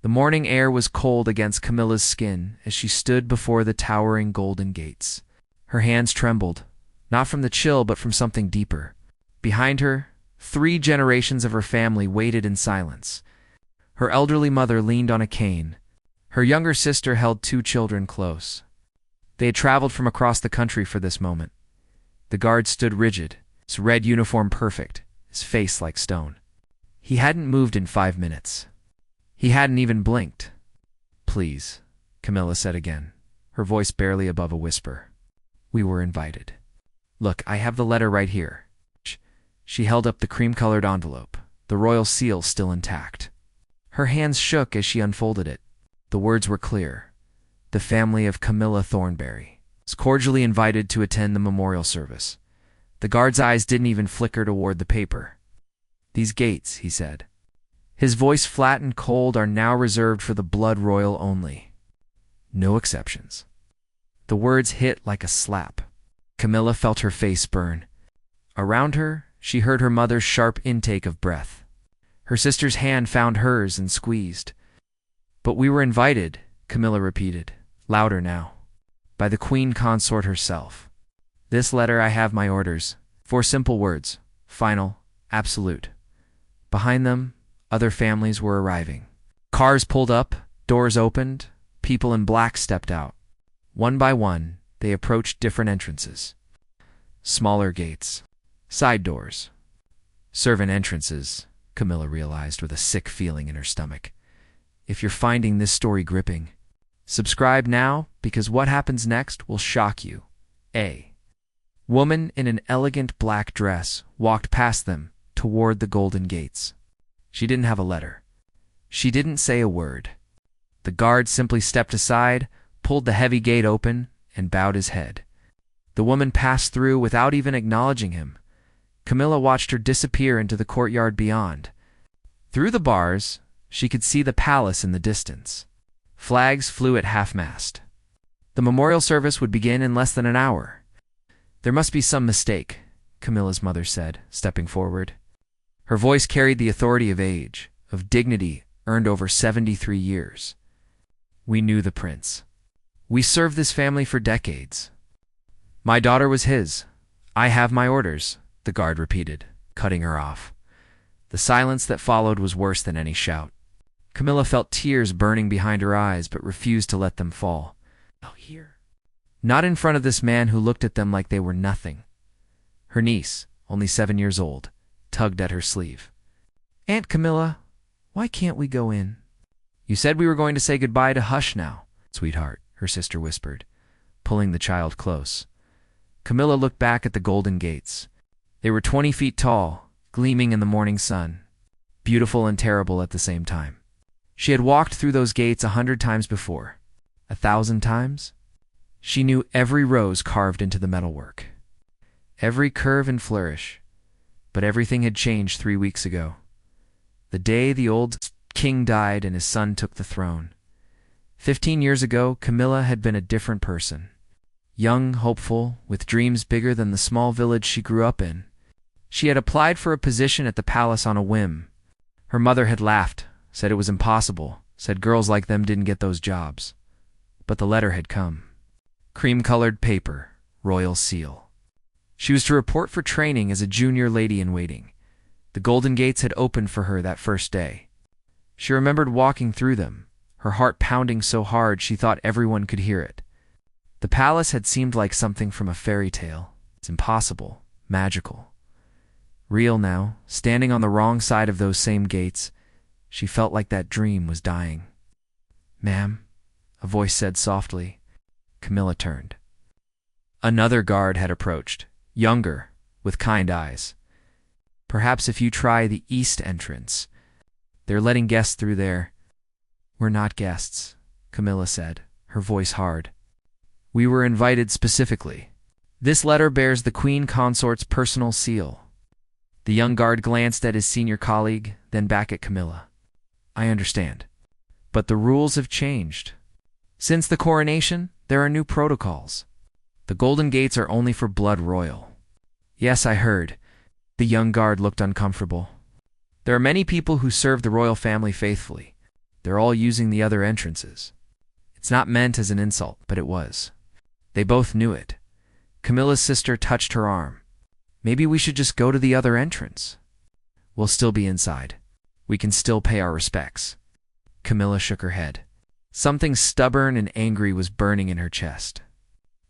The morning air was cold against Camilla's skin as she stood before the towering golden gates. Her hands trembled, not from the chill but from something deeper. Behind her, 3 generations of her family waited in silence. Her elderly mother leaned on a cane. Her younger sister held 2 children close. They had traveled from across the country for this moment. The guard stood rigid, his red uniform perfect, his face like stone. He hadn't moved in 5 minutes. He hadn't even blinked. "Please," Camilla said again, her voice barely above a whisper. "We were invited. Look, I have the letter right here." She held up the cream-colored envelope, the royal seal still intact. Her hands shook as she unfolded it. The words were clear. The family of Camilla Thornberry was cordially invited to attend the memorial service. The guard's eyes didn't even flicker toward the paper. "These gates," he said, his voice flat and cold, "are now reserved for the blood royal only. No exceptions." The words hit like a slap. Camilla felt her face burn. Around her, she heard her mother's sharp intake of breath. Her sister's hand found hers and squeezed. "But we were invited," Camilla repeated, louder now, "by the queen consort herself. This letter, I have my orders. 4 simple words, final, absolute." Behind them, other families were arriving. Cars pulled up, doors opened, people in black stepped out. One by one, they approached different entrances. Smaller gates, side doors, servant entrances, Camilla realized with a sick feeling in her stomach. If you're finding this story gripping, subscribe now, because what happens next will shock you. A woman in an elegant black dress walked past them toward the golden gates. She didn't have a letter. She didn't say a word. The guard simply stepped aside, pulled the heavy gate open, and bowed his head. The woman passed through without even acknowledging him. Camilla watched her disappear into the courtyard beyond. Through the bars, she could see the palace in the distance. Flags flew at half-mast. The memorial service would begin in less than an hour. "There must be some mistake," Camilla's mother said, stepping forward. Her voice carried the authority of age, of dignity earned over 73 years. "We knew the prince. We served this family for decades. My daughter was his. I have my orders," the guard repeated, cutting her off. The silence that followed was worse than any shout. Camilla felt tears burning behind her eyes but refused to let them fall. "Oh, here." Not in front of this man who looked at them like they were nothing. Her niece, only 7 years old, tugged at her sleeve. "Aunt Camilla, why can't we go in?" "You said we were going to say goodbye to Hush now, sweetheart," her sister whispered, pulling the child close. Camilla looked back at the golden gates. They were 20 feet tall, gleaming in the morning sun, beautiful and terrible at the same time. She had walked through those gates 100 times before. 1,000 times? She knew every rose carved into the metalwork, every curve and flourish. But everything had changed 3 weeks ago. The day the old king died and his son took the throne. 15 years ago, Camilla had been a different person. Young, hopeful, with dreams bigger than the small village she grew up in. She had applied for a position at the palace on a whim. Her mother had laughed, said it was impossible, said girls like them didn't get those jobs. But the letter had come. Cream-colored paper, royal seal. She was to report for training as a junior lady-in-waiting. The golden gates had opened for her that first day. She remembered walking through them, her heart pounding so hard she thought everyone could hear it. The palace had seemed like something from a fairy tale. It's impossible, magical. Real now, standing on the wrong side of those same gates, she felt like that dream was dying. "Ma'am," a voice said softly. Camilla turned. Another guard had approached, younger, with kind eyes. "Perhaps if you try the east entrance. They're letting guests through there." "We're not guests," Camilla said, her voice hard. "We were invited specifically. This letter bears the queen consort's personal seal." The young guard glanced at his senior colleague, then back at Camilla. "I understand. But the rules have changed. Since the coronation, there are new protocols. The golden gates are only for blood royal." "Yes, I heard." The young guard looked uncomfortable. "There are many people who serve the royal family faithfully. They're all using the other entrances. It's not meant as an insult, but it was. They both knew it. Camilla's sister touched her arm. Maybe we should just go to the other entrance. We'll still be inside. We can still pay our respects. Camilla shook her head. Something stubborn and angry was burning in her chest.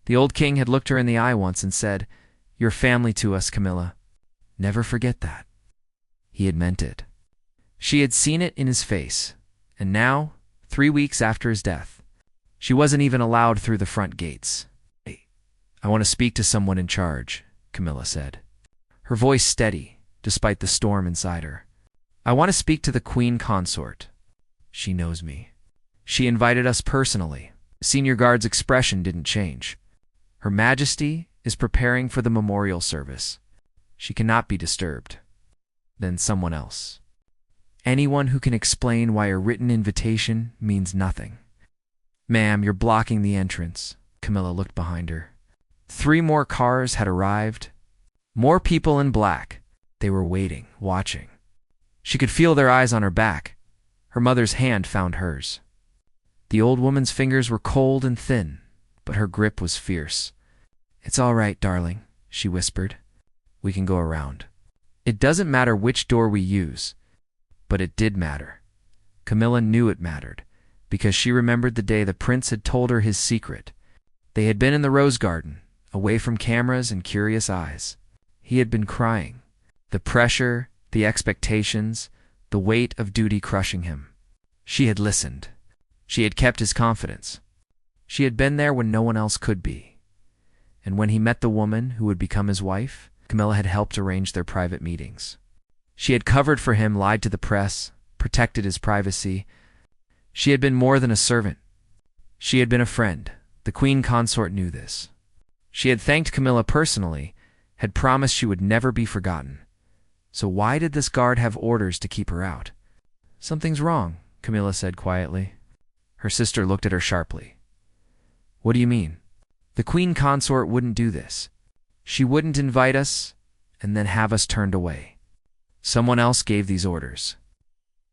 The old king had looked her in the eye once and said, "You're family to us, Camilla. Never forget that." He had meant it. She had seen it in his face, and now, 3 weeks after his death, she wasn't even allowed through the front gates. "I want to speak to someone in charge," Camilla said, her voice steady despite the storm inside her. "I want to speak to the queen consort. She knows me. She invited us personally." The senior guard's expression didn't change. "Her Majesty is preparing for the memorial service. She cannot be disturbed." Then someone else. "Anyone who can explain why a written invitation means nothing." "Ma'am, you're blocking the entrance." Camilla looked behind her. 3 more cars had arrived. More people in black. They were waiting, watching. She could feel their eyes on her back. Her mother's hand found hers. The old woman's fingers were cold and thin, but her grip was fierce. "It's all right, darling," she whispered. "We can go around. It doesn't matter which door we use." But it did matter. Camilla knew it mattered, because she remembered the day the prince had told her his secret. They had been in the rose garden, away from cameras and curious eyes. He had been crying. The pressure, the expectations, the weight of duty crushing him. She had listened. She had kept his confidence. She had been there when no one else could be. And when he met the woman who would become his wife, Camilla had helped arrange their private meetings. She had covered for him, lied to the press, protected his privacy. She had been more than a servant. She had been a friend. The queen consort knew this. She had thanked Camilla personally, had promised she would never be forgotten. So why did this guard have orders to keep her out? "Something's wrong," Camilla said quietly. Her sister looked at her sharply. "What do you mean?" "The queen consort wouldn't do this. She wouldn't invite us and then have us turned away. Someone else gave these orders."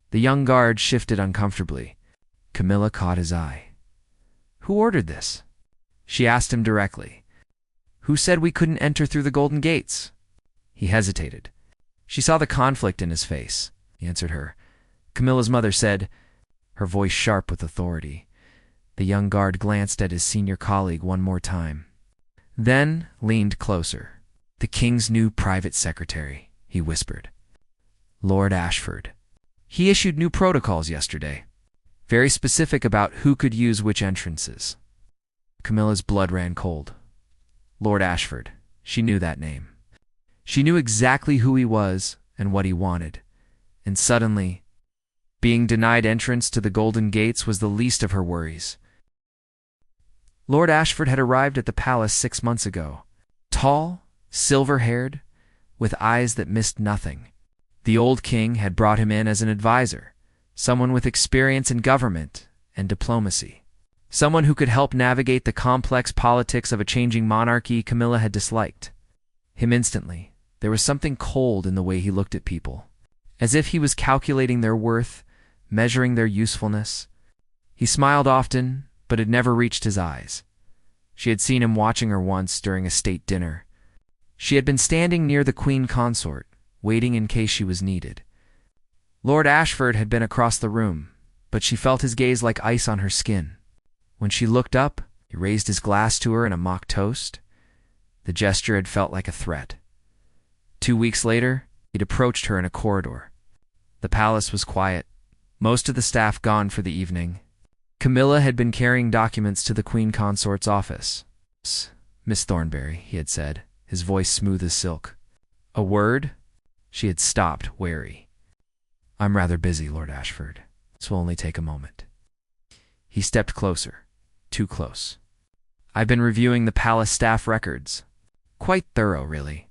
The young guard shifted uncomfortably. Camilla caught his eye. "Who ordered this?" She asked him directly. "Who said we couldn't enter through the golden gates?" He hesitated. She saw the conflict in his face. He answered her. Camilla's mother said, her voice sharp with authority. The young guard glanced at his senior colleague one more time, then leaned closer. "The king's new private secretary," he whispered. "Lord Ashford. He issued new protocols yesterday, very specific about who could use which entrances." Camilla's blood ran cold. Lord Ashford. She knew that name. She knew exactly who he was and what he wanted. And suddenly, being denied entrance to the Golden Gates was the least of her worries. Lord Ashford had arrived at the palace 6 months ago. Tall, silver-haired, with eyes that missed nothing. The old king had brought him in as an advisor, someone with experience in government and diplomacy. Someone who could help navigate the complex politics of a changing monarchy Camilla had disliked. Him instantly, there was something cold in the way he looked at people, as if he was calculating their worth, measuring their usefulness. He smiled often, but had never reached his eyes. She had seen him watching her once during a state dinner. She had been standing near the queen consort, waiting in case she was needed. Lord Ashford had been across the room, but she felt his gaze like ice on her skin. When she looked up, he raised his glass to her in a mock toast. The gesture had felt like a threat. 2 weeks later, he'd approached her in a corridor. The palace was quiet, most of the staff gone for the evening. Camilla had been carrying documents to the queen consort's office. "Miss Thornberry," he had said, his voice smooth as silk. "A word?" She had stopped, wary. "I'm rather busy, Lord Ashford. This will only take a moment." He stepped closer, too close. "I've been reviewing the palace staff records. Quite thorough, really.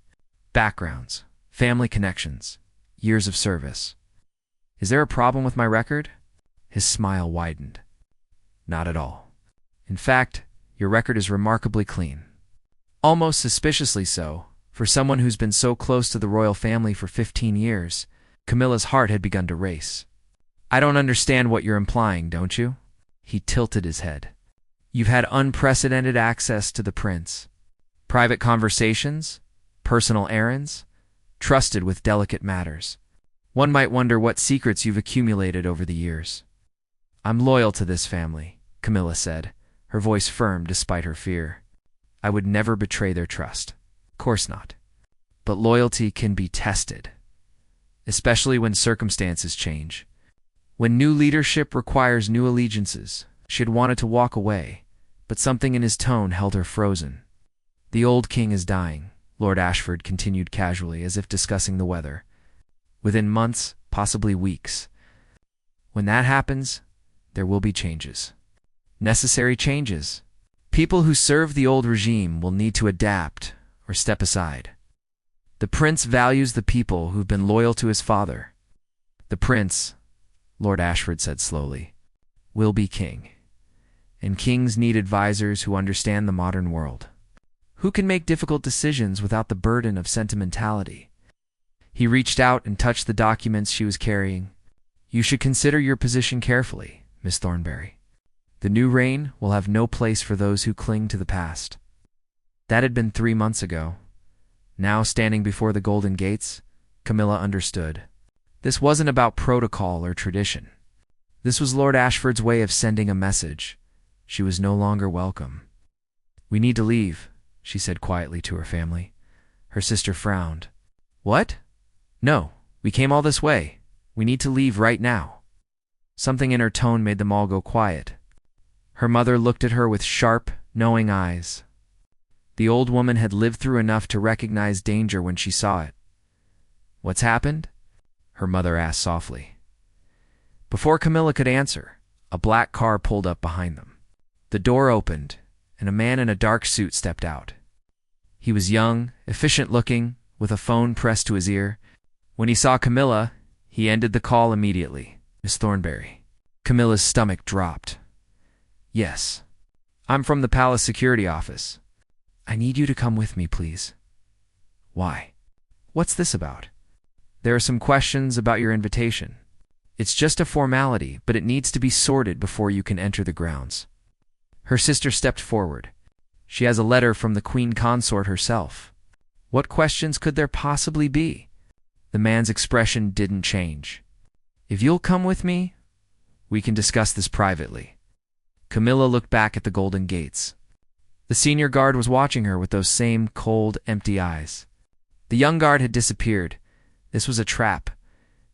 Backgrounds, family connections, years of service. Is there a problem with my record?" His smile widened. "Not at all. In fact, your record is remarkably clean. Almost suspiciously so, for someone who's been so close to the royal family for 15 years. Camilla's heart had begun to race. I don't understand what you're implying, don't you? He tilted his head. You've had unprecedented access to the prince. Private conversations, personal errands, trusted with delicate matters. One might wonder what secrets you've accumulated over the years. I'm loyal to this family, Camilla said, her voice firm despite her fear. I would never betray their trust. Of course not. But loyalty can be tested, especially when circumstances change. When new leadership requires new allegiances, she had wanted to walk away, but something in his tone held her frozen. The old king is dying, Lord Ashford continued casually, as if discussing the weather. Within months, possibly weeks. When that happens, there will be changes. Necessary changes. People who serve the old regime will need to adapt or step aside. The prince values the people who've been loyal to his father. The prince, Lord Ashford said slowly, will be king. And kings need advisors who understand the modern world, who can make difficult decisions without the burden of sentimentality. He reached out and touched the documents she was carrying. You should consider your position carefully, Miss Thornberry. The new reign will have no place for those who cling to the past. That had been 3 months ago. Now, standing before the Golden Gates, Camilla understood. This wasn't about protocol or tradition. This was Lord Ashford's way of sending a message. She was no longer welcome. We need to leave, she said quietly to her family. Her sister frowned. What? No, we came all this way. We need to leave right now. Something in her tone made them all go quiet. Her mother looked at her with sharp, knowing eyes. The old woman had lived through enough to recognize danger when she saw it. What's happened? Her mother asked softly. Before Camilla could answer, a black car pulled up behind them. The door opened, and a man in a dark suit stepped out. He was young, efficient-looking, with a phone pressed to his ear. When he saw Camilla, he ended the call immediately. Miss Thornberry. Camilla's stomach dropped. Yes. I'm from the Palace Security Office. I need you to come with me, please. Why? What's this about? There are some questions about your invitation. It's just a formality, but it needs to be sorted before you can enter the grounds. Her sister stepped forward. She has a letter from the Queen Consort herself. What questions could there possibly be? The man's expression didn't change. If you'll come with me, we can discuss this privately. Camilla looked back at the Golden Gates. The senior guard was watching her with those same cold, empty eyes. The young guard had disappeared. This was a trap.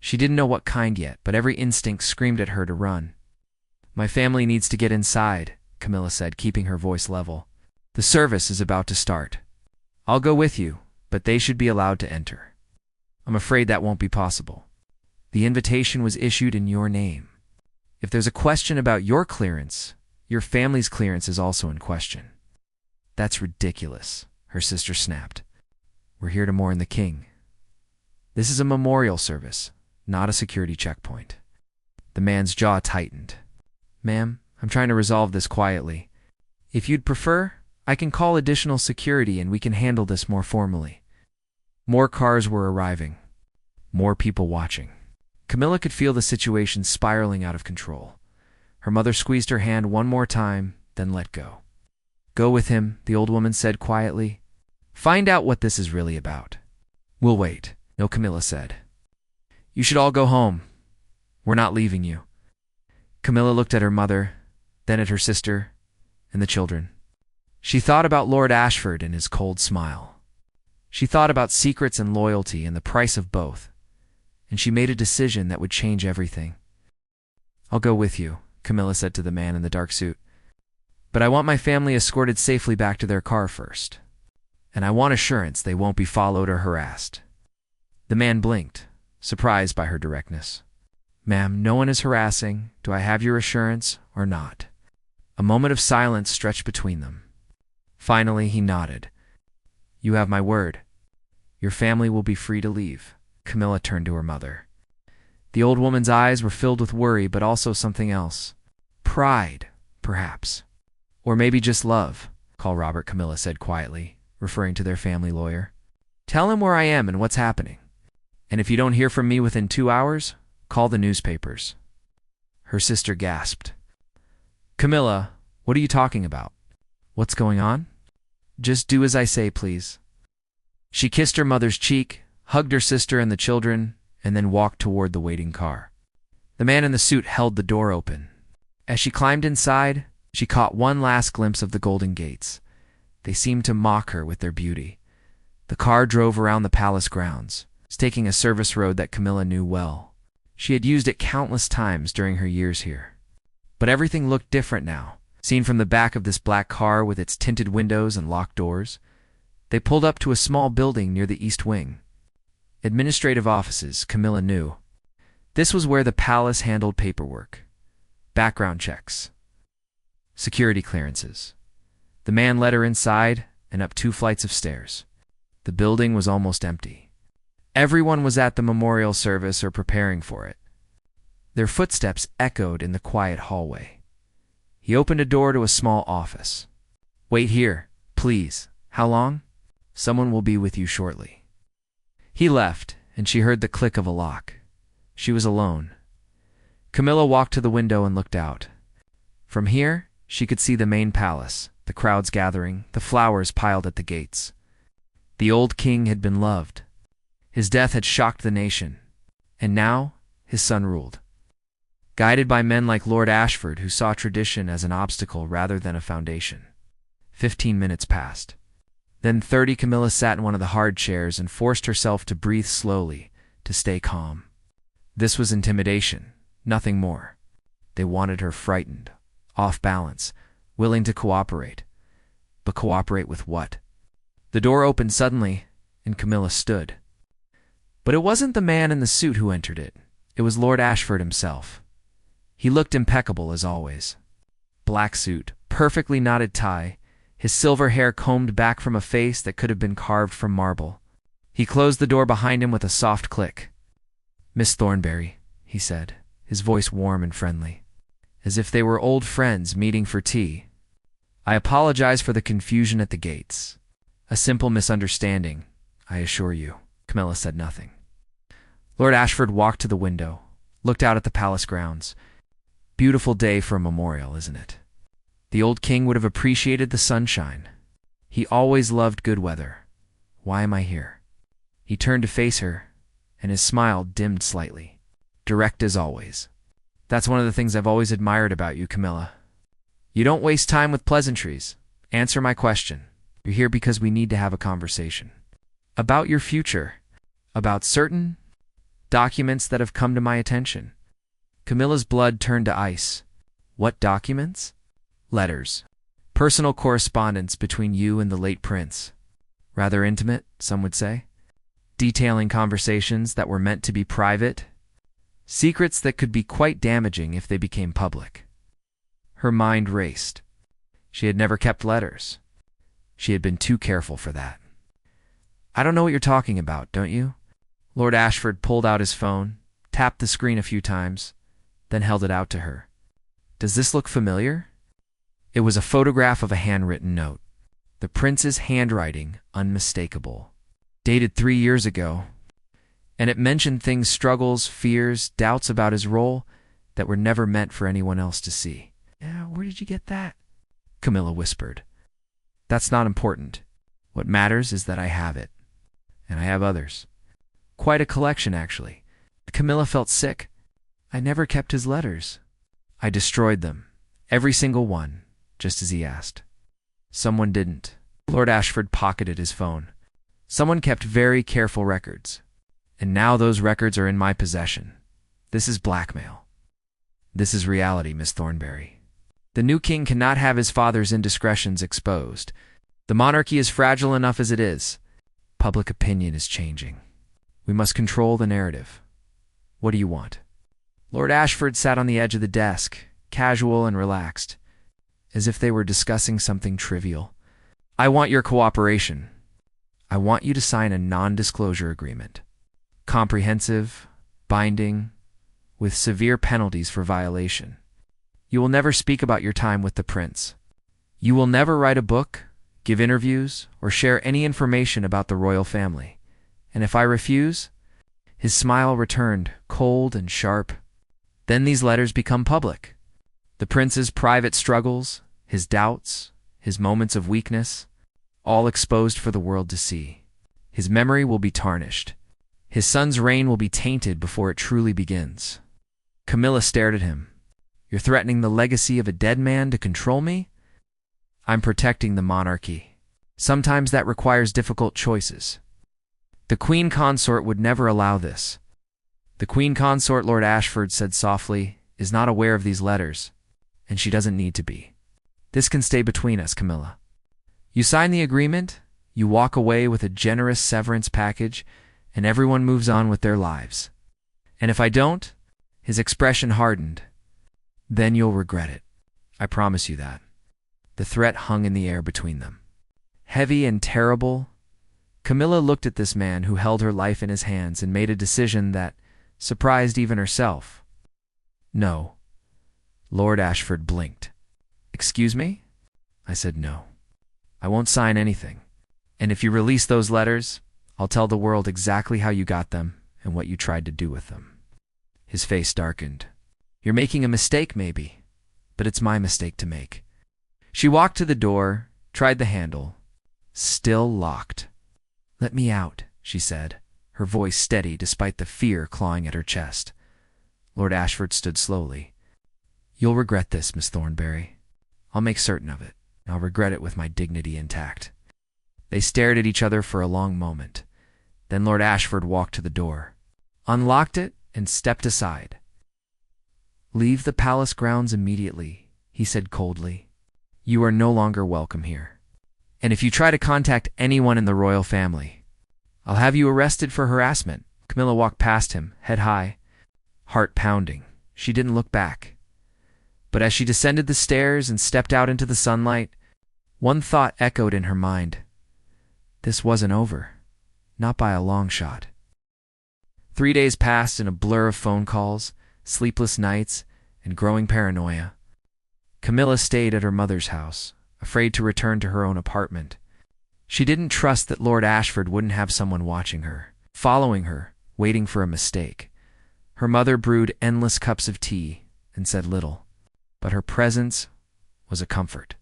She didn't know what kind yet, but every instinct screamed at her to run. My family needs to get inside, Camilla said, keeping her voice level. The service is about to start. I'll go with you, but they should be allowed to enter. I'm afraid that won't be possible. The invitation was issued in your name. If there's a question about your clearance, your family's clearance is also in question. That's ridiculous, her sister snapped. We're here to mourn the king. This is a memorial service, not a security checkpoint. The man's jaw tightened. Ma'am, I'm trying to resolve this quietly. If you'd prefer, I can call additional security and we can handle this more formally. More cars were arriving. More people watching. Camilla could feel the situation spiraling out of control. Her mother squeezed her hand one more time, then let go. Go with him, the old woman said quietly. Find out what this is really about. We'll wait, no, Camilla said. You should all go home. We're not leaving you. Camilla looked at her mother, then at her sister, and the children. She thought about Lord Ashford and his cold smile. She thought about secrets and loyalty and the price of both, and she made a decision that would change everything. I'll go with you, Camilla said to the man in the dark suit. But I want my family escorted safely back to their car first. And I want assurance they won't be followed or harassed. The man blinked, surprised by her directness. Ma'am, no one is harassing. Do I have your assurance or not? A moment of silence stretched between them. Finally, he nodded. You have my word. Your family will be free to leave. Camilla turned to her mother. The old woman's eyes were filled with worry, but also something else. Pride, perhaps. Or maybe just love, call Robert, Camilla said quietly, referring to their family lawyer. Tell him where I am and what's happening. And if you don't hear from me within 2 hours, call the newspapers. Her sister gasped. Camilla, what are you talking about? What's going on? Just do as I say, please. She kissed her mother's cheek, hugged her sister and the children, and then walked toward the waiting car. The man in the suit held the door open. As she climbed inside, she caught one last glimpse of the Golden Gates. They seemed to mock her with their beauty. The car drove around the palace grounds, taking a service road that Camilla knew well. She had used it countless times during her years here. But everything looked different now, seen from the back of this black car with its tinted windows and locked doors. They pulled up to a small building near the east wing. Administrative offices, Camilla knew. This was where the palace handled paperwork, background checks, security clearances. The man led her inside and up 2 flights of stairs. The building was almost empty. Everyone was at the memorial service or preparing for it. Their footsteps echoed in the quiet hallway. He opened a door to a small office. Wait here, please. How long? Someone will be with you shortly. He left, and she heard the click of a lock. She was alone. Camilla walked to the window and looked out. From here, she could see the main palace, the crowds gathering, the flowers piled at the gates. The old king had been loved. His death had shocked the nation, and now his son ruled. Guided by men like Lord Ashford, who saw tradition as an obstacle rather than a foundation. 15 minutes passed. Then 30. Camilla sat in one of the hard chairs and forced herself to breathe slowly, to stay calm. This was intimidation, nothing more. They wanted her frightened, off balance, willing to cooperate. But cooperate with what? The door opened suddenly, and Camilla stood. But it wasn't the man in the suit who entered it. It was Lord Ashford himself. He looked impeccable as always. Black suit, perfectly knotted tie, his silver hair combed back from a face that could have been carved from marble. He closed the door behind him with a soft click. Miss Thornberry, he said, his voice warm and friendly, as if they were old friends meeting for tea. I apologize for the confusion at the gates. A simple misunderstanding, I assure you. Camilla said nothing. Lord Ashford walked to the window, looked out at the palace grounds. Beautiful day for a memorial, isn't it? The old king would have appreciated the sunshine. He always loved good weather. Why am I here? He turned to face her, and his smile dimmed slightly. Direct as always. That's one of the things I've always admired about you, Camilla. You don't waste time with pleasantries. Answer my question. You're here because we need to have a conversation. About your future. About certain documents that have come to my attention. Camilla's blood turned to ice. What documents? Letters. Personal correspondence between you and the late prince. Rather intimate, some would say. Detailing conversations that were meant to be private. Secrets that could be quite damaging if they became public. Her mind raced. She had never kept letters. She had been too careful for that. I don't know what you're talking about, don't you? Lord Ashford pulled out his phone, tapped the screen a few times, then held it out to her. Does this look familiar? It was a photograph of a handwritten note. The prince's handwriting unmistakable. Dated 3 years ago. And it mentioned things, struggles, fears, doubts about his role that were never meant for anyone else to see. Where did you get that? Camilla whispered. That's not important. What matters is that I have it. And I have others. Quite a collection, actually. Camilla felt sick. I never kept his letters. I destroyed them. Every single one, just as he asked. Someone didn't. Lord Ashford pocketed his phone. Someone kept very careful records. And now those records are in my possession. This is blackmail. This is reality, Miss Thornberry. The new king cannot have his father's indiscretions exposed. The monarchy is fragile enough as it is. Public opinion is changing. We must control the narrative. What do you want? Lord Ashford sat on the edge of the desk, casual and relaxed, as if they were discussing something trivial. I want your cooperation. I want you to sign a non-disclosure agreement. Comprehensive, binding, with severe penalties for violation. You will never speak about your time with the prince. You will never write a book, give interviews, or share any information about the royal family. And if I refuse? His smile returned, cold and sharp. Then these letters become public. The prince's private struggles, his doubts, his moments of weakness, all exposed for the world to see. His memory will be tarnished. His son's reign will be tainted before it truly begins. Camilla stared at him. You're threatening the legacy of a dead man to control me? I'm protecting the monarchy. Sometimes that requires difficult choices. The queen consort would never allow this. The queen consort, Lord Ashford said softly, is not aware of these letters, and she doesn't need to be. This can stay between us, Camilla. You sign the agreement, you walk away with a generous severance package, and everyone moves on with their lives. And if I don't, his expression hardened, then you'll regret it. I promise you that. The threat hung in the air between them. Heavy and terrible, Camilla looked at this man who held her life in his hands and made a decision that surprised even herself. No. Lord Ashford blinked. Excuse me? I said no. I won't sign anything. And if you release those letters, I'll tell the world exactly how you got them and what you tried to do with them. His face darkened. You're making a mistake, maybe, but it's my mistake to make. She walked to the door, tried the handle. Still locked. Let me out, she said, her voice steady despite the fear clawing at her chest. Lord Ashford stood slowly. You'll regret this, Miss Thornberry. I'll make certain of it. I'll regret it with my dignity intact. They stared at each other for a long moment. Then Lord Ashford walked to the door, unlocked it, and stepped aside. Leave the palace grounds immediately, he said coldly. You are no longer welcome here. And if you try to contact anyone in the royal family, I'll have you arrested for harassment. Camilla walked past him, head high, heart pounding. She didn't look back. But as she descended the stairs and stepped out into the sunlight, one thought echoed in her mind. This wasn't over. Not by a long shot. 3 days passed in a blur of phone calls, sleepless nights, and growing paranoia. Camilla stayed at her mother's house, afraid to return to her own apartment. She didn't trust that Lord Ashford wouldn't have someone watching her, following her, waiting for a mistake. Her mother brewed endless cups of tea and said little, but her presence was a comfort.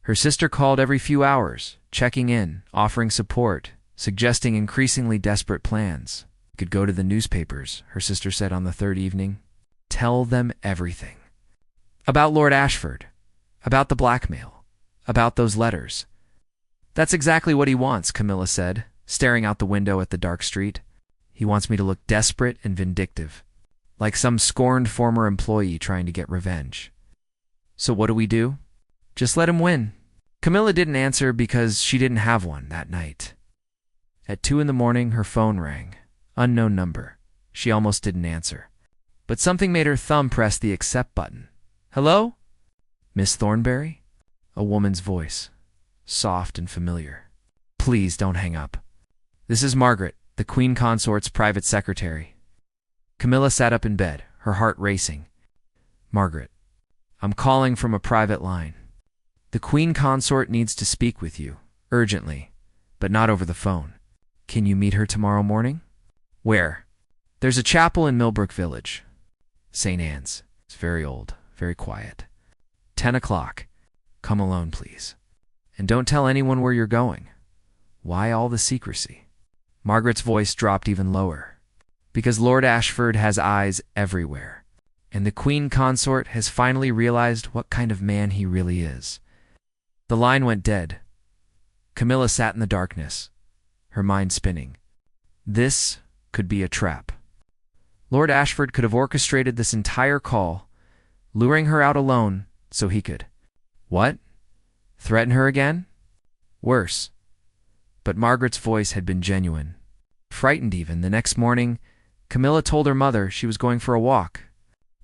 Her sister called every few hours, checking in, offering support, suggesting increasingly desperate plans. You could go to the newspapers, her sister said on the third evening. Tell them everything. About Lord Ashford, about the blackmail, about those letters. That's exactly what he wants, Camilla said, staring out the window at the dark street. He wants me to look desperate and vindictive, like some scorned former employee trying to get revenge. So what do we do? Just let him win. Camilla didn't answer because she didn't have one that night. At 2 a.m, her phone rang. Unknown number. She almost didn't answer. But something made her thumb press the accept button. Hello? Miss Thornberry? A woman's voice, soft and familiar. Please don't hang up. This is Margaret, the Queen Consort's private secretary. Camilla sat up in bed, her heart racing. Margaret, I'm calling from a private line. The Queen Consort needs to speak with you, urgently, but not over the phone. Can you meet her tomorrow morning? Where? There's a chapel in Millbrook Village. St. Anne's. It's very old, very quiet. 10 o'clock. Come alone, please. And don't tell anyone where you're going. Why all the secrecy? Margaret's voice dropped even lower. Because Lord Ashford has eyes everywhere, and the Queen Consort has finally realized what kind of man he really is. The line went dead. Camilla sat in the darkness, her mind spinning. This could be a trap. Lord Ashford could have orchestrated this entire call, luring her out alone so he could. What? Threaten her again? Worse. But Margaret's voice had been genuine. Frightened even, the next morning, Camilla told her mother she was going for a walk.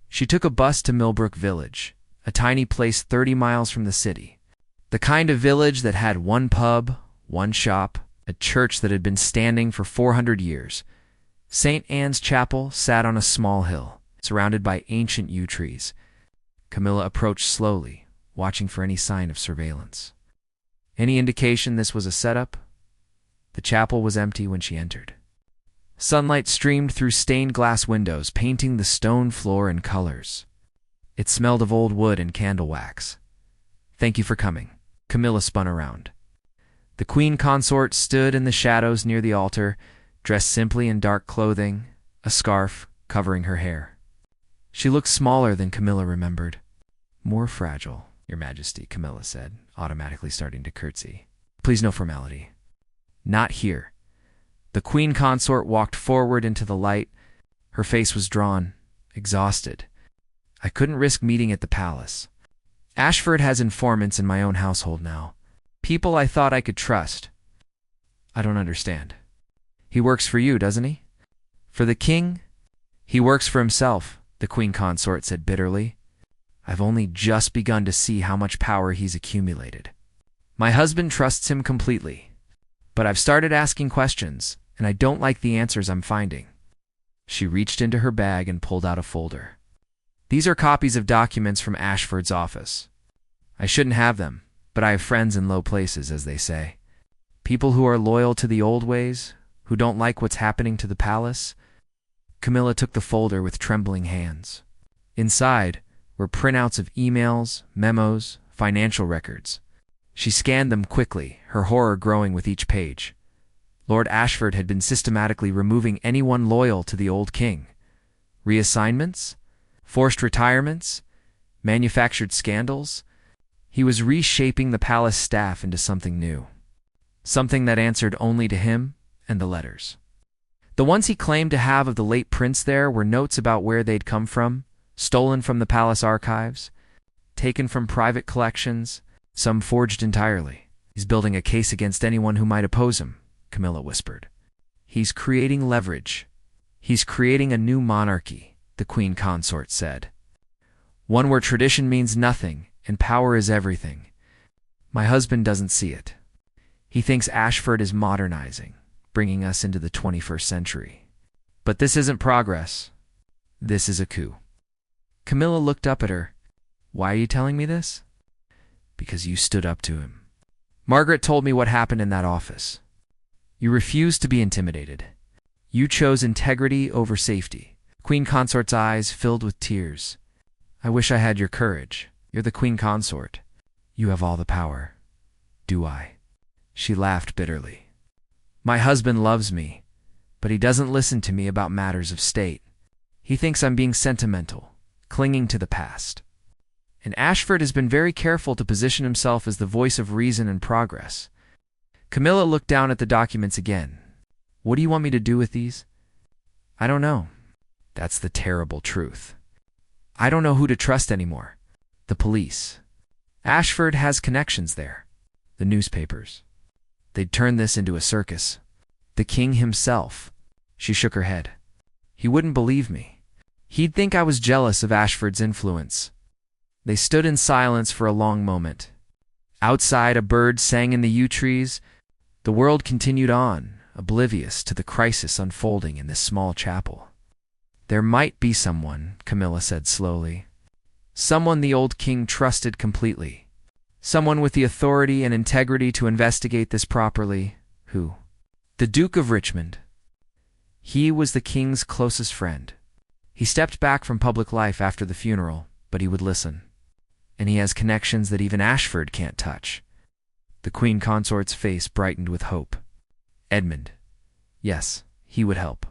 She took a bus to Millbrook Village, a tiny place 30 miles from the city. The kind of village that had one pub, one shop, a church that had been standing for 400 years. St. Anne's Chapel sat on a small hill, surrounded by ancient yew trees. Camilla approached slowly, watching for any sign of surveillance. Any indication this was a setup? The chapel was empty when she entered. Sunlight streamed through stained glass windows, painting the stone floor in colors. It smelled of old wood and candle wax. "Thank you for coming." Camilla spun around. The queen consort stood in the shadows near the altar, dressed simply in dark clothing, a scarf covering her hair. She looked smaller than Camilla remembered. "More fragile, Your Majesty," Camilla said, automatically starting to curtsy. "Please, no formality." "Not here." The queen consort walked forward into the light. Her face was drawn, exhausted. "I couldn't risk meeting at the palace. Ashford has informants in my own household now. People I thought I could trust. I don't understand. He works for you, doesn't he? For the king? He works for himself," the queen consort said bitterly. "I've only just begun to see how much power he's accumulated. My husband trusts him completely. But I've started asking questions, and I don't like the answers I'm finding." She reached into her bag and pulled out a folder. "These are copies of documents from Ashford's office. I shouldn't have them, but I have friends in low places, as they say. People who are loyal to the old ways, who don't like what's happening to the palace." Camilla took the folder with trembling hands. Inside were printouts of emails, memos, financial records. She scanned them quickly, her horror growing with each page. Lord Ashford had been systematically removing anyone loyal to the old king. Reassignments? Forced retirements? Manufactured scandals? He was reshaping the palace staff into something new. Something that answered only to him and the letters. The ones he claimed to have of the late prince there were notes about where they'd come from, stolen from the palace archives, taken from private collections, some forged entirely. "He's building a case against anyone who might oppose him," Camilla whispered. "He's creating leverage. He's creating a new monarchy," the queen consort said. "One where tradition means nothing and power is everything. My husband doesn't see it. He thinks Ashford is modernizing, bringing us into the 21st century. But this isn't progress. This is a coup." Camilla looked up at her. "Why are you telling me this?" "Because you stood up to him. Margaret told me what happened in that office. You refused to be intimidated. You chose integrity over safety." Queen Consort's eyes filled with tears. "I wish I had your courage. You're the queen consort. You have all the power. Do I?" She laughed bitterly. "My husband loves me, but he doesn't listen to me about matters of state. He thinks I'm being sentimental, clinging to the past. And Ashford has been very careful to position himself as the voice of reason and progress." Camilla looked down at the documents again. "What do you want me to do with these?" "I don't know." That's the terrible truth. "I don't know who to trust anymore. The police. Ashford has connections there. The newspapers. They'd turn this into a circus. The king himself." She shook her head. "He wouldn't believe me. He'd think I was jealous of Ashford's influence." They stood in silence for a long moment. Outside, a bird sang in the yew trees. The world continued on, oblivious to the crisis unfolding in this small chapel. "There might be someone," Camilla said slowly. "Someone the old king trusted completely. Someone with the authority and integrity to investigate this properly." "Who?" "The Duke of Richmond. He was the king's closest friend. He stepped back from public life after the funeral, but he would listen. And he has connections that even Ashford can't touch." The queen consort's face brightened with hope. "Edmund. Yes, he would help.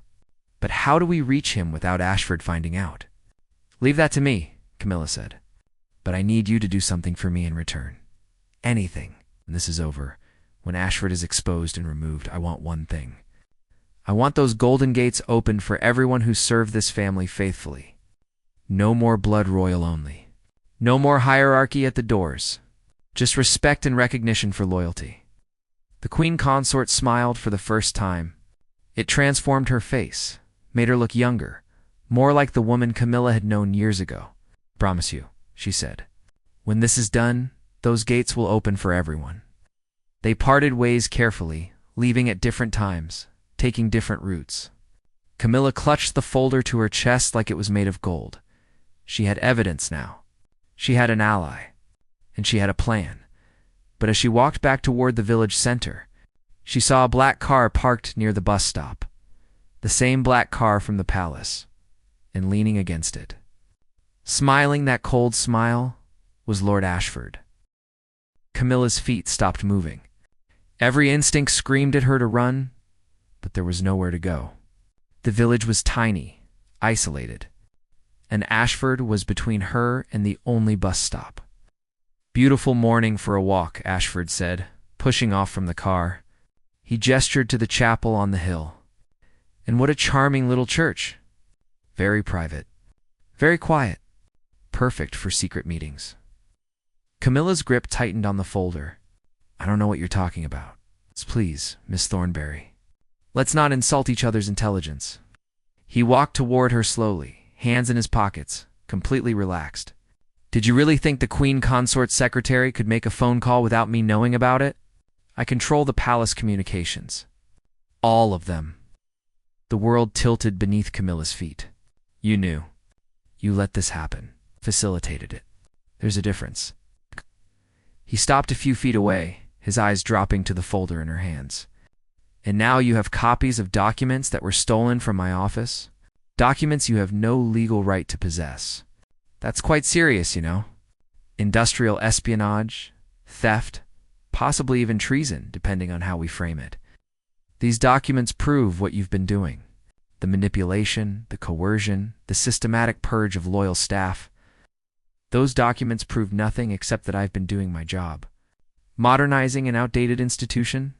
But how do we reach him without Ashford finding out?" "Leave that to me," Camilla said. "But I need you to do something for me in return. Anything. When this is over, when Ashford is exposed and removed, I want one thing. I want those golden gates opened for everyone who served this family faithfully. No more blood royal only. No more hierarchy at the doors. Just respect and recognition for loyalty." The queen consort smiled for the first time. It transformed her face, made her look younger, more like the woman Camilla had known years ago. "Promise you," she said. "When this is done, those gates will open for everyone." They parted ways carefully, leaving at different times, taking different routes. Camilla clutched the folder to her chest like it was made of gold. She had evidence now. She had an ally. And she had a plan. But as she walked back toward the village center, she saw a black car parked near the bus stop. The same black car from the palace, and leaning against it, smiling that cold smile, was Lord Ashford. Camilla's feet stopped moving. Every instinct screamed at her to run, but there was nowhere to go. The village was tiny, isolated, and Ashford was between her and the only bus stop. "Beautiful morning for a walk," Ashford said, pushing off from the car. He gestured to the chapel on the hill. "And what a charming little church. Very private, very quiet, perfect for secret meetings." Camilla's grip tightened on the folder. "I don't know what you're talking about. Please, Miss Thornberry. Let's not insult each other's intelligence." He walked toward her slowly, hands in his pockets, completely relaxed. "Did you really think the Queen Consort's secretary could make a phone call without me knowing about it? I control the palace communications. All of them." The world tilted beneath Camilla's feet. "You knew. You let this happen, facilitated it. There's a difference." He stopped a few feet away, his eyes dropping to the folder in her hands. "And now you have copies of documents that were stolen from my office? Documents you have no legal right to possess. That's quite serious, you know. Industrial espionage, theft, possibly even treason, depending on how we frame it. These documents prove what you've been doing. The manipulation, the coercion, the systematic purge of loyal staff. Those documents prove nothing except that I've been doing my job. Modernizing an outdated institution,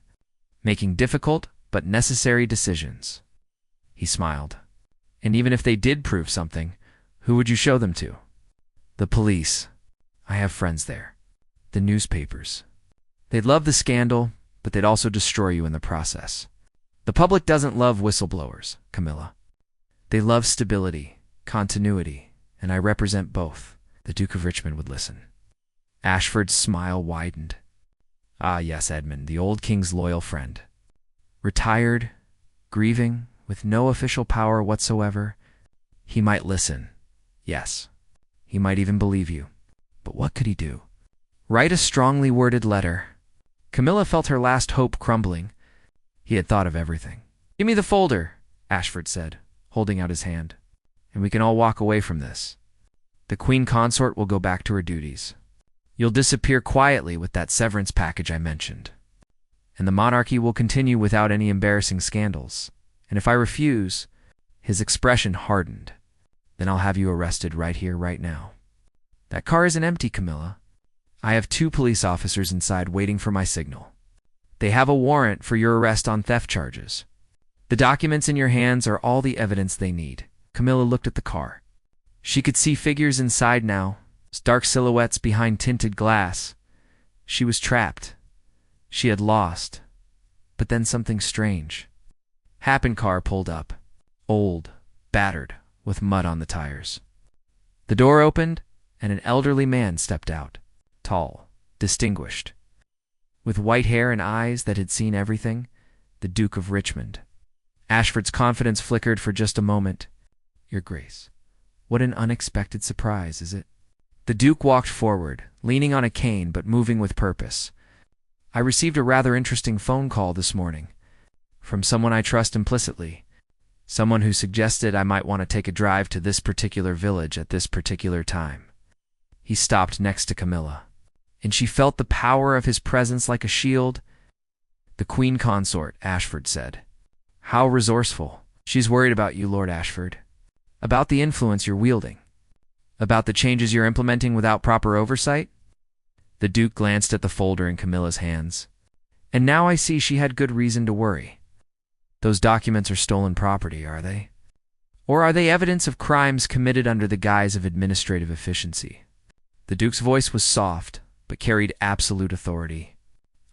making difficult but necessary decisions." He smiled. "And even if they did prove something, who would you show them to?" "The police. I have friends there. The newspapers. They'd love the scandal, but they'd also destroy you in the process. The public doesn't love whistleblowers, Camilla. They love stability, continuity, and I represent both." The Duke of Richmond would listen. Ashford's smile widened. "Ah, yes, Edmund, the old king's loyal friend. Retired, grieving, with no official power whatsoever. He might listen. Yes. He might even believe you. But what could he do? Write a strongly worded letter." Camilla felt her last hope crumbling. He had thought of everything. "Give me the folder," Ashford said, holding out his hand, "and we can all walk away from this. The Queen Consort will go back to her duties. You'll disappear quietly with that severance package I mentioned. And the monarchy will continue without any embarrassing scandals. And if I refuse," his expression hardened, "then I'll have you arrested right here, right now. That car isn't empty, Camilla. I have 2 police officers inside waiting for my signal. They have a warrant for your arrest on theft charges. The documents in your hands are all the evidence they need." Camilla looked at the car. She could see figures inside now, dark silhouettes behind tinted glass. She was trapped. She had lost. But then something strange. Happen car pulled up, old, battered, with mud on the tires. The door opened, and an elderly man stepped out, tall, distinguished. With white hair and eyes that had seen everything, the Duke of Richmond. Ashford's confidence flickered for just a moment. "Your Grace, what an unexpected surprise, is it?" The Duke walked forward, leaning on a cane but moving with purpose. "I received a rather interesting phone call this morning, from someone I trust implicitly, someone who suggested I might want to take a drive to this particular village at this particular time." He stopped next to Camilla, and she felt the power of his presence like a shield. "The Queen Consort," Ashford said. "How resourceful. She's worried about you, Lord Ashford. About the influence you're wielding. About the changes you're implementing without proper oversight." The Duke glanced at the folder in Camilla's hands. "And now I see she had good reason to worry. Those documents are stolen property, are they? Or are they evidence of crimes committed under the guise of administrative efficiency?" The Duke's voice was soft, but carried absolute authority.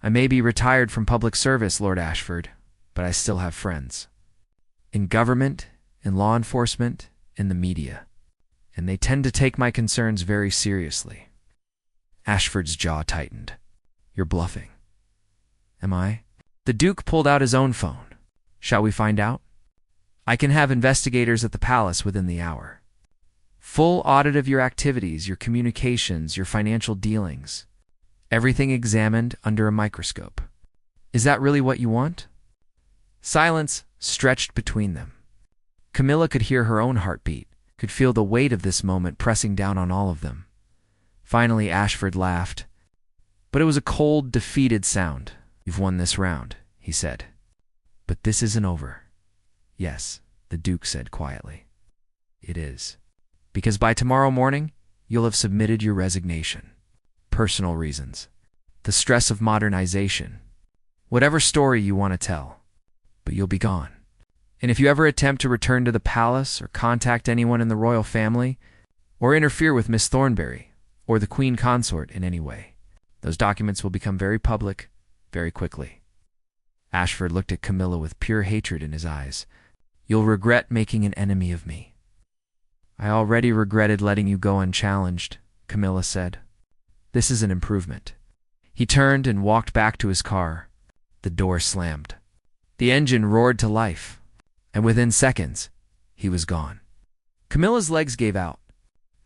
"I may be retired from public service, Lord Ashford, but I still have friends. In government, in law enforcement, in the media. And they tend to take my concerns very seriously." Ashford's jaw tightened. "You're bluffing." "Am I?" The Duke pulled out his own phone. "Shall we find out? I can have investigators at the palace within the hour. Full audit of your activities, your communications, your financial dealings. Everything examined under a microscope. Is that really what you want?" Silence stretched between them. Camilla could hear her own heartbeat, could feel the weight of this moment pressing down on all of them. Finally, Ashford laughed, but it was a cold, defeated sound. "You've won this round," he said. "But this isn't over." "Yes," the Duke said quietly. "It is. Because by tomorrow morning, you'll have submitted your resignation. Personal reasons. The stress of modernization. Whatever story you want to tell. But you'll be gone. And if you ever attempt to return to the palace or contact anyone in the royal family, or interfere with Miss Thornbury or the Queen Consort in any way, those documents will become very public very quickly." Ashford looked at Camilla with pure hatred in his eyes. "You'll regret making an enemy of me." "I already regretted letting you go unchallenged," Camilla said. "This is an improvement." He turned and walked back to his car. The door slammed. The engine roared to life, and within seconds, he was gone. Camilla's legs gave out.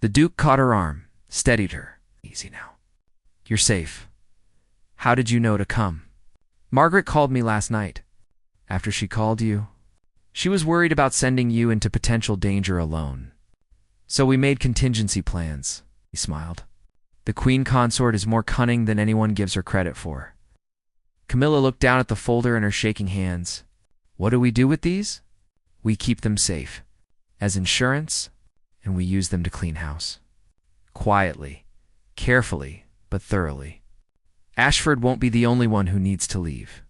The Duke caught her arm, steadied her. "Easy now. You're safe. How did you know to come?" "Margaret called me last night." "After she called you?" "She was worried about sending you into potential danger alone. So we made contingency plans." He smiled. "The Queen Consort is more cunning than anyone gives her credit for." Camilla looked down at the folder in her shaking hands. "What do we do with these?" "We keep them safe, as insurance, and we use them to clean house. Quietly, carefully, but thoroughly. Ashford won't be the only one who needs to leave."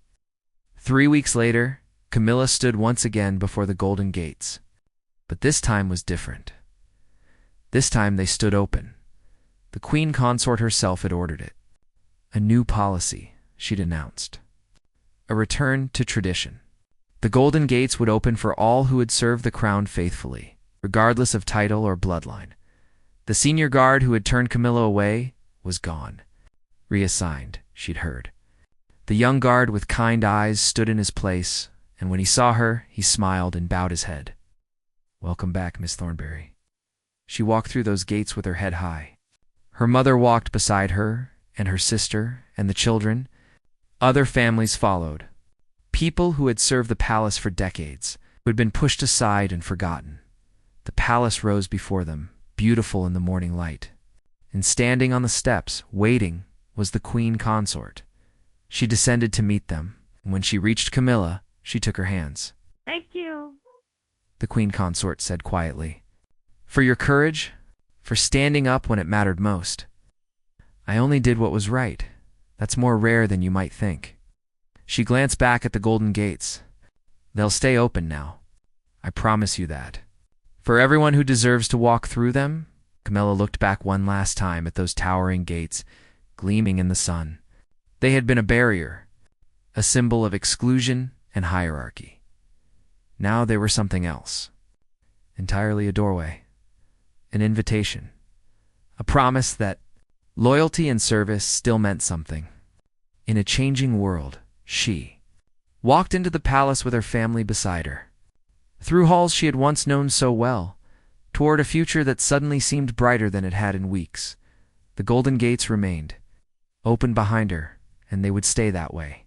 3 weeks later, Camilla stood once again before the Golden Gates. But this time was different. This time they stood open. The Queen Consort herself had ordered it. A new policy, she'd announced. A return to tradition. The Golden Gates would open for all who had served the crown faithfully, regardless of title or bloodline. The senior guard who had turned Camilla away was gone. Reassigned, she'd heard. The young guard with kind eyes stood in his place, and when he saw her, he smiled and bowed his head. "Welcome back, Miss Thornbury." She walked through those gates with her head high. Her mother walked beside her, and her sister, and the children. Other families followed. People who had served the palace for decades, who had been pushed aside and forgotten. The palace rose before them, beautiful in the morning light. And standing on the steps, waiting, was the Queen Consort. She descended to meet them, and when she reached Camilla, she took her hands. "Thank you," the Queen Consort said quietly. "For your courage, for standing up when it mattered most. I only did what was right. That's more rare than you might think." She glanced back at the Golden Gates. "They'll stay open now. I promise you that. For everyone who deserves to walk through them." Camilla looked back one last time at those towering gates, gleaming in the sun. They had been a barrier, a symbol of exclusion and hierarchy. Now they were something else. Entirely a doorway, an invitation, a promise that loyalty and service still meant something. In a changing world, she walked into the palace with her family beside her. Through halls she had once known so well, toward a future that suddenly seemed brighter than it had in weeks. The Golden Gates remained, open behind her, and they would stay that way.